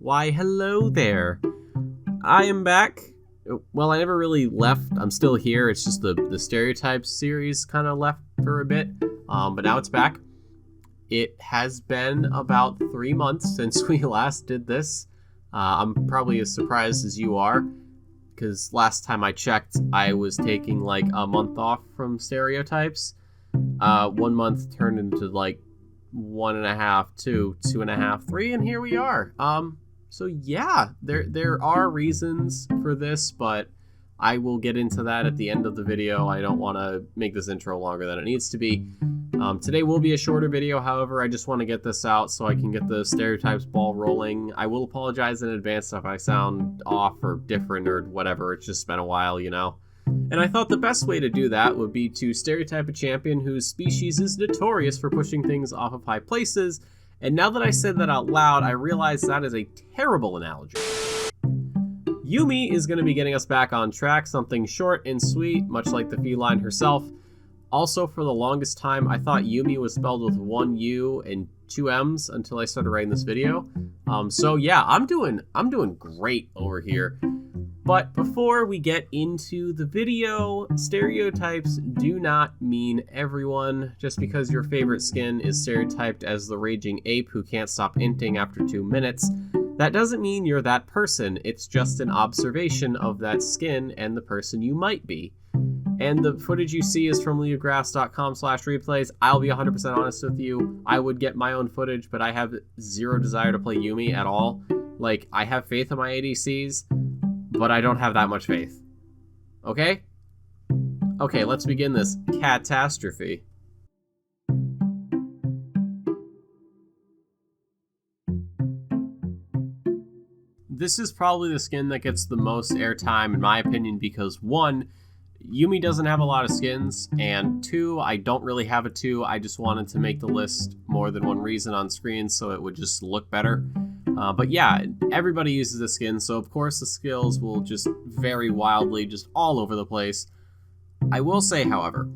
Why, hello there. I am back. Well, I never really left. I'm still here. It's just the Stereotypes series kind of left for a bit. But now it's back. It has been about 3 months since we last did this. I'm probably as surprised as you are, because last time I checked, I was taking like a month off from Stereotypes. 1 month turned into like 1.5, 2, 2.5, 3, and here we are. So yeah, there are reasons for this, but I will get into that at the end of the video. I don't want to make this intro longer than it needs to be. Today will be a shorter video, however, I just want to get this out so I can get the Stereotypes ball rolling. I will apologize in advance if I sound off or different or whatever. It's just been a while, you know. And I thought the best way to do that would be to stereotype a champion whose species is notorious for pushing things off of high places. And now that I said that out loud, I realize that is a terrible analogy. Yuumi is going to be getting us back on track, something short and sweet, much like the feline herself. Also, for the longest time, I thought Yuumi was spelled with 1 U and 2 M's until I started writing this video. So yeah, I'm doing great over here. But before we get into the video, stereotypes do not mean everyone. Just because your favorite skin is stereotyped as the raging ape who can't stop inting after 2 minutes, that doesn't mean you're that person. It's just an observation of that skin and the person you might be. And the footage you see is from leagueofgrass.com/replays. I'll be 100% honest with you. I would get my own footage, but I have zero desire to play Yuumi at all. Like, I have faith in my ADCs, but I don't have that much faith. Okay? Okay, let's begin this catastrophe. This is probably the skin that gets the most airtime, in my opinion, because 1, Yuumi doesn't have a lot of skins, and 2, I don't really have a 2. I just wanted to make the list more than one reason on screen so it would just look better. But yeah, everybody uses the skin, so of course the skills will just vary wildly, just all over the place. I will say, however,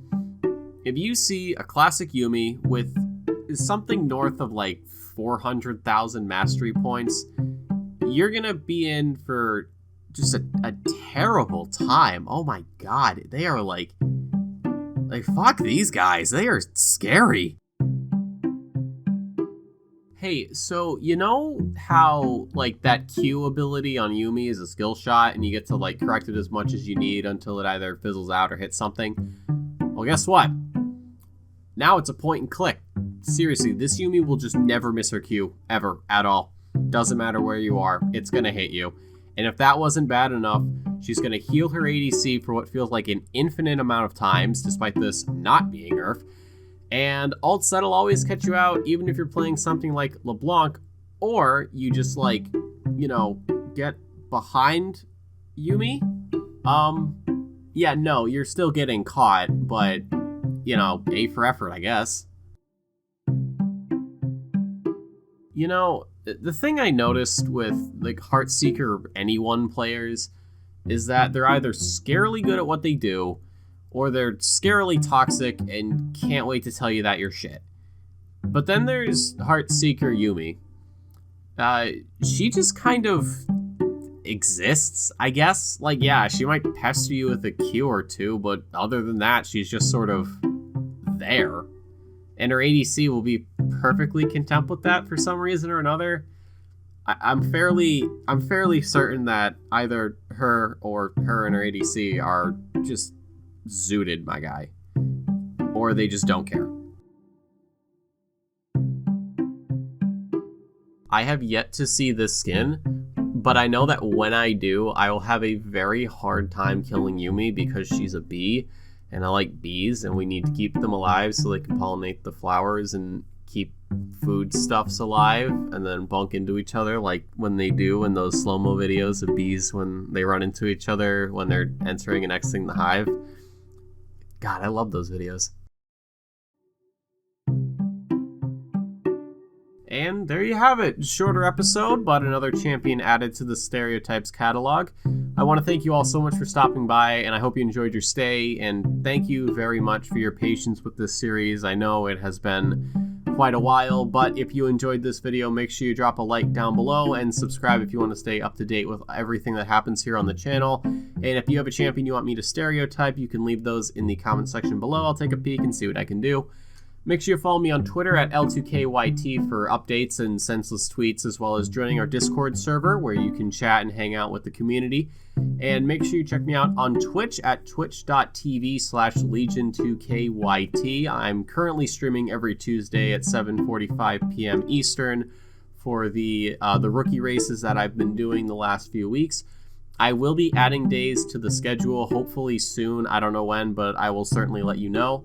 if you see a classic Yuumi with something north of like 400,000 mastery points, you're gonna be in for just a terrible time. Oh my god, they are like fuck these guys, they are scary. Hey, so you know how like that Q ability on Yuumi is a skill shot and you get to like correct it as much as you need until it either fizzles out or hits something? Well, guess what? Now it's a point and click. Seriously, this Yuumi will just never miss her Q, ever, at all. Doesn't matter where you are, it's gonna hit you. And if that wasn't bad enough, she's gonna heal her ADC for what feels like an infinite amount of times, despite this not being nerf. And ult set will always catch you out, even if you're playing something like LeBlanc, or you just like, you know, get behind Yuumi. Yeah, no, you're still getting caught, but, you know, A for effort, I guess. You know, the thing I noticed with like Heartseeker or anyone players is that they're either scarily good at what they do, or they're scarily toxic and can't wait to tell you that you're shit. But then there's Heartseeker Yuumi. She just kind of exists, I guess. Like, yeah, she might pester you with a Q or 2, but other than that, she's just sort of there. And her ADC will be perfectly content with that for some reason or another. I'm fairly certain that either her or her and her ADC are just zooted, my guy, or they just don't care. I have yet to see this skin, but I know that when I do, I will have a very hard time killing Yuumi because she's a bee, and I like bees, and we need to keep them alive so they can pollinate the flowers and keep foodstuffs alive, and then bunk into each other like when they do in those slow-mo videos of bees when they run into each other when they're entering and exiting the hive. God, I love those videos. And there you have it. Shorter episode, but another champion added to the Stereotypes catalog. I want to thank you all so much for stopping by, and I hope you enjoyed your stay, and thank you very much for your patience with this series. I know it has been quite a while, but if you enjoyed this video, make sure you drop a like down below and subscribe if you want to stay up to date with everything that happens here on the channel. And if you have a champion you want me to stereotype, you can leave those in the comment section below. I'll take a peek and see what I can do. Make sure you follow me on Twitter at L2KYT for updates and senseless tweets, as well as joining our Discord server where you can chat and hang out with the community. And make sure you check me out on Twitch at twitch.tv/Legion2KYT. I'm currently streaming every Tuesday at 7:45 p.m. Eastern for the rookie races that I've been doing the last few weeks. I will be adding days to the schedule, hopefully soon. I don't know when, but I will certainly let you know.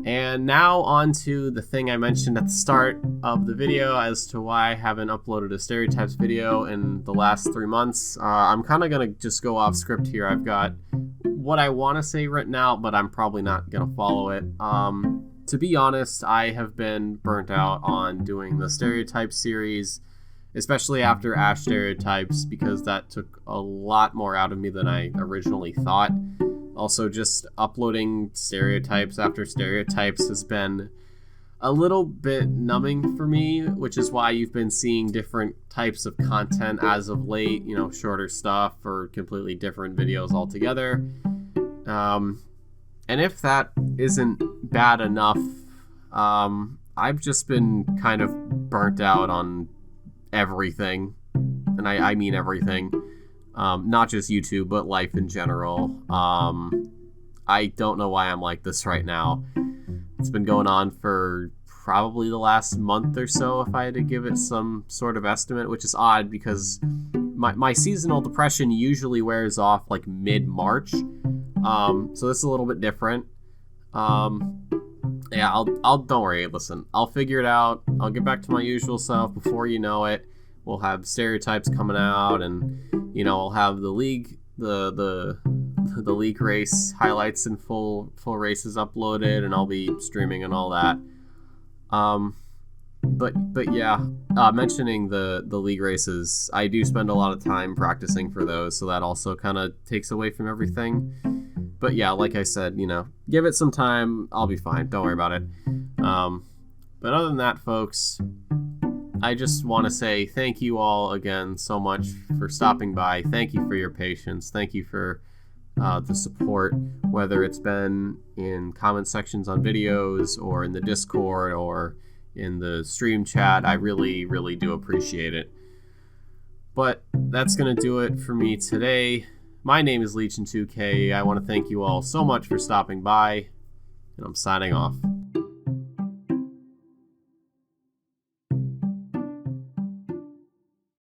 And now on to the thing I mentioned at the start of the video as to why I haven't uploaded a Stereotypes video in the last 3 months. I'm kind of going to just go off script here. I've got what I want to say written out, but I'm probably not going to follow it. To be honest, I have been burnt out on doing the Stereotype series, especially after Ash Stereotypes, because that took a lot more out of me than I originally thought. Also, just uploading stereotypes after stereotypes has been a little bit numbing for me, which is why you've been seeing different types of content as of late, you know, shorter stuff or completely different videos altogether. And if that isn't bad enough, I've just been kind of burnt out on everything, and I mean everything. Not just YouTube, but life in general. I don't know why I'm like this right now. It's been going on for probably the last month or so, if I had to give it some sort of estimate, which is odd because my seasonal depression usually wears off like mid-March. So this is a little bit different. Yeah, I'll don't worry, listen, I'll figure it out. I'll get back to my usual self before you know it. We'll have Stereotypes coming out, and you know, I'll have the league, the league race highlights and full races uploaded, and I'll be streaming and all that. But yeah, mentioning the league races, I do spend a lot of time practicing for those, so that also kind of takes away from everything. But yeah, like I said, you know, give it some time, I'll be fine. Don't worry about it. But other than that, folks, I just want to say thank you all again so much for stopping by. Thank you for your patience. Thank you for the support, whether it's been in comment sections on videos or in the Discord or in the stream chat. I really, really do appreciate it. But that's going to do it for me today. My name is Legion2K. I want to thank you all so much for stopping by, and I'm signing off.